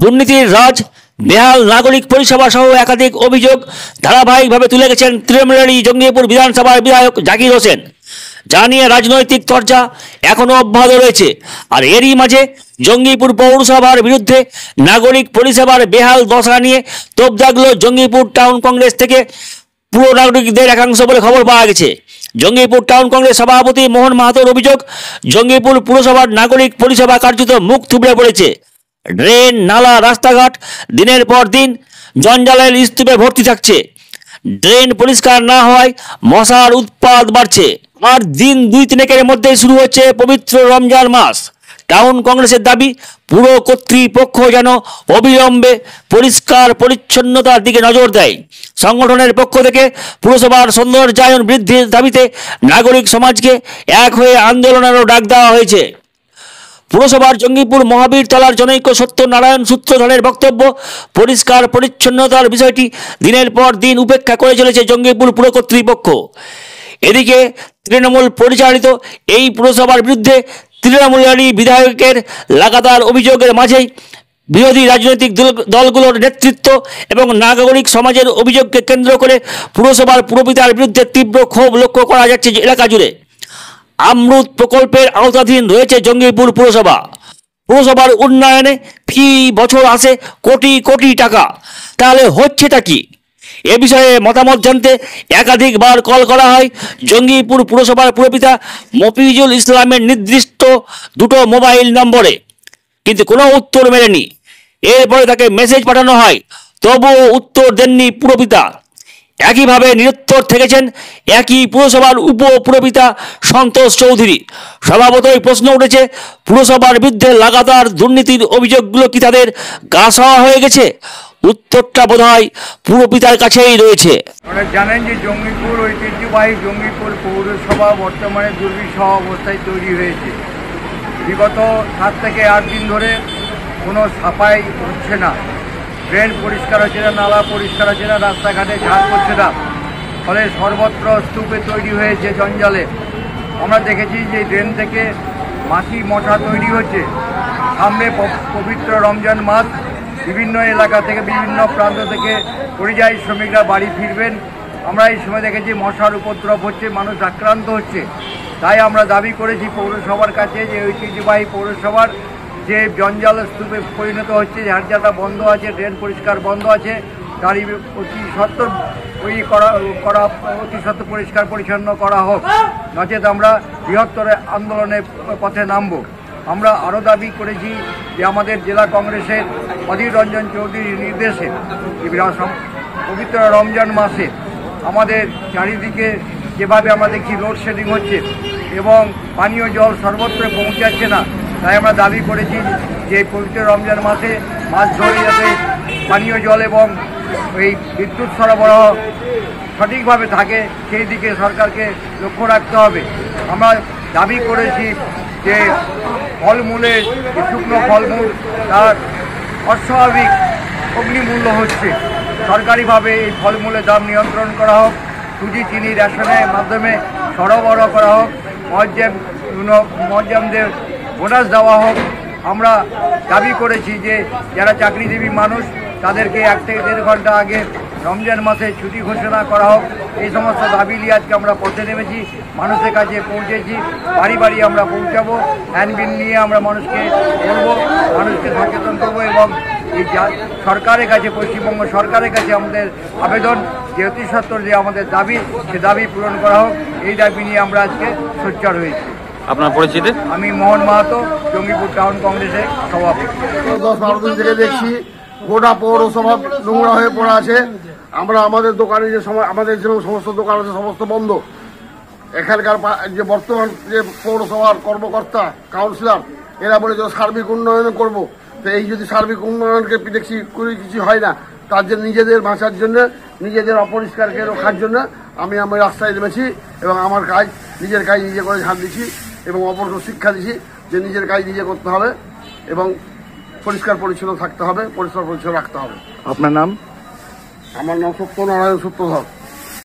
দুর্নীতির রাজ, বেহাল নাগরিক পরিষেবা সহ একাধিক অভিযোগ ধারাবাহিকভাবে তুলে গেছেন তৃণমূলেরই জঙ্গিপুর বিধানসভার বিধায়ক জাকির হোসেন, যা নিয়ে রাজনৈতিক চর্চা এখনও অব্যাহত রয়েছে। আর এরই মাঝে জঙ্গিপুর পৌরসভার বিরুদ্ধে নাগরিক পরিষেবার বেহাল দশা নিয়ে তোপ দাগল জঙ্গিপুর টাউন কংগ্রেস থেকে পুরো নাগরিকদের একাংশ বলে খবর পাওয়া গেছে। জঙ্গিপুর টাউন কংগ্রেস সভাপতি মোহন মাহাতোর অভিযোগ, জঙ্গিপুর পুরসভার নাগরিক পরিষেবা কার্যত মুখ থুবড়ে পড়েছে। ড্রেন, নালা, রাস্তাঘাট দিনের পর দিন জঞ্জালের স্তূপে ভর্তি থাকছে। ড্রেন পরিষ্কার না হওয়ায় মশার উৎপাত বাড়ছে। আর দিন 2-3 মধ্যেই শুরু হচ্ছে পবিত্র রমজান মাস। টাউন কংগ্রেসের দাবি, পুর কর্তৃপক্ষ যেন অবিলম্বে পরিষ্কার পরিচ্ছন্নতার দিকে নজর দেয়। সংগঠনের পক্ষ থেকে পুরসভার সৌন্দর্যায়ন বৃদ্ধির দাবিতে নাগরিক সমাজকে এক হয়ে আন্দোলনেরও ডাক দেওয়া হয়েছে। পুরসভার জঙ্গিপুর মহাবীর তলার জনৈক সত্যনারায়ণ সূত্রধরের বক্তব্য, পরিষ্কার পরিচ্ছন্নতার বিষয়টি দিনের পর দিন উপেক্ষা করে চলেছে জঙ্গিপুর পুর কর্তৃপক্ষ। এদিকে তৃণমূল পরিচালিত এই পুরসভার বিরুদ্ধে তৃণমূলেরই বিধায়কের লাগাতার অভিযোগের মাঝেই বিরোধী রাজনৈতিক দলগুলোর নেতৃত্ব এবং নাগরিক সমাজের অভিযোগকে কেন্দ্র করে পুরসভার পুরপিতার বিরুদ্ধে তীব্র ক্ষোভ লক্ষ্য করা যাচ্ছে এলাকা জুড়ে। আমরুত প্রকল্পের আওতাধীন রয়েছে জঙ্গিপুর পুরসভা। পুরসভার উন্নয়নে ফি বছর আসে কোটি কোটি টাকা, তাহলে হচ্ছেটা কি? এ বিষয়ে মতামত জানতে একাধিকবার কল করা হয় জঙ্গিপুর পুরসভার পুরপিতা মফিজুল ইসলামের নির্দিষ্ট 2টো মোবাইল নম্বরে, কিন্তু কোনো উত্তর মেলেনি। এরপরে তাকে মেসেজ পাঠানো হয়, তবুও উত্তর দেননি পুরপিতা। একইভাবে নিরুত্তর থেকেছেন একই পুরসভার উপপুরপিতা সন্তোষ চৌধুরী। স্বভাবতই প্রশ্ন উঠেছে, পুরসভার বিরুদ্ধে লাগাতার দুর্নীতির অভিযোগগুলো কি তাদের গা সওয়া হয়ে গেছে? উত্তরটা বোধহয় পুরপিতার কাছেই রয়েছে। আপনারা জানেন যে জঙ্গিপুর ঐতিহ্যবাহী জঙ্গিপুর পৌরসভা বর্তমানে দুর্বিষহ অবস্থায় তৈরি হয়েছে। বিগত 7 থেকে 8 দিন ধরে কোনো সাফাই হচ্ছে না, ড্রেন পরিষ্কার হচ্ছে না, নালা পরিষ্কার হচ্ছে না, রাস্তাঘাটে ঝাড় পড়ছে না, ফলে সর্বত্র স্তূপে তৈরি হয়েছে জঞ্জালে। আমরা দেখেছি যে ড্রেন থেকে মাছি মশা তৈরি হচ্ছে। সামনে পবিত্র রমজান মাস, বিভিন্ন এলাকা থেকে বিভিন্ন প্রান্ত থেকে পরিযায়ী শ্রমিকরা বাড়ি ফিরবেন। আমরা এই সময় দেখেছি মশার উপদ্রব হচ্ছে, মানুষ আক্রান্ত হচ্ছে। তাই আমরা দাবি করেছি পৌরসভার কাছে যে ঐতিহ্যবাহী পৌরসভার যে জঞ্জাল স্তূপে পরিণত হচ্ছে, ঝাড়ঝাটা বন্ধ আছে, ড্রেন পরিষ্কার বন্ধ আছে, গাড়ি অতি সত্বর অতি সত্বর পরিষ্কার পরিচ্ছন্ন করা হোক, নচেত আমরা বৃহত্তর আন্দোলনের পথে নামব। আমরা আরও দাবি করেছি যে আমাদের জেলা কংগ্রেসের অধীর রঞ্জন চৌধুরীর নির্দেশে পবিত্র রমজান মাসে আমাদের চারিদিকে যেভাবে আমরা দেখছি লোডশেডিং হচ্ছে এবং পানীয় জল সর্বত্র পৌঁছাচ্ছে না, তাই আমরা দাবি করেছি যে পবিত্র রমজান মাসে মাস ধরে যাতে পানীয় জল এবং এই বিদ্যুৎ সরবরাহ সঠিকভাবে থাকে সেই দিকে সরকারকে লক্ষ্য রাখতে হবে। আমরা দাবি করেছি যে ফলমূলের শুকনো ফলমূল তার অস্বাভাবিক অগ্নিমূল্য হচ্ছে, সরকারিভাবে এই ফলমূলের দাম নিয়ন্ত্রণ করা হোক, সুজি চিনি রেশনের মাধ্যমে সরবরাহ করা হোক, মজ্জামদের বোনাস দেওয়া হোক। আমরা দাবি করেছি যে যারা চাকরিজীবী মানুষ তাদেরকে 1 থেকে 1.5 ঘন্টা আগে রমজান মাসে ছুটি ঘোষণা করা হোক। এই সমস্ত দাবি নিয়ে আজকে আমরা পথে নেমেছি, মানুষের কাছে পৌঁছেছি, বাড়ি বাড়ি আমরা পৌঁছাবো, হ্যান্ডবিল নিয়ে আমরা মানুষকে বলবো, মানুষকে সচেতন করবো এবং এই সরকারের কাছে, পশ্চিমবঙ্গ সরকারের কাছে আমাদের আবেদন যে অতি সত্বর যে আমাদের দাবি, সে দাবি পূরণ করা হোক। এই দাবি নিয়ে আমরা আজকে সোচ্চার হয়েছি। আপনার পরিচিতি? আমি মোহন মাহাতো, জঙ্গিপুর টাউন কংগ্রেসের সভাপতি। 10-12 দিন থেকে দেখছি গোটা পৌরসভা নোংরা হয়ে পড়া আছে। আমরা আমাদের দোকানে যে আমাদের যে সমস্ত দোকান আছে সমস্ত বন্ধ। এখানকার যে বর্তমান যে পৌরসভার কর্মকর্তা, কাউন্সিলর, এরা বলে যে সার্বিক উন্নয়ন করব। তো এই যদি সার্বিক উন্নয়নকে দেখছি কিছু হয় না, তার জন্য নিজেদের বাঁচার জন্য, নিজেদের অপরিষ্কারকে রক্ষার জন্য আমি রাস্তায় নেমেছি এবং আমার কাজ, নিজের কাজ নিজে করে ঝাড় দিচ্ছি এবং অপরকে শিক্ষা দিচ্ছি যে নিজের কাজ নিজে করতে হবে এবং পরিষ্কার পরিচ্ছন্ন থাকতে হবে, পরিষ্কার পরিচ্ছন্ন রাখতে হবে। আপনার নাম? আমার নাম সত্যনারায়ণ সূত্রধর।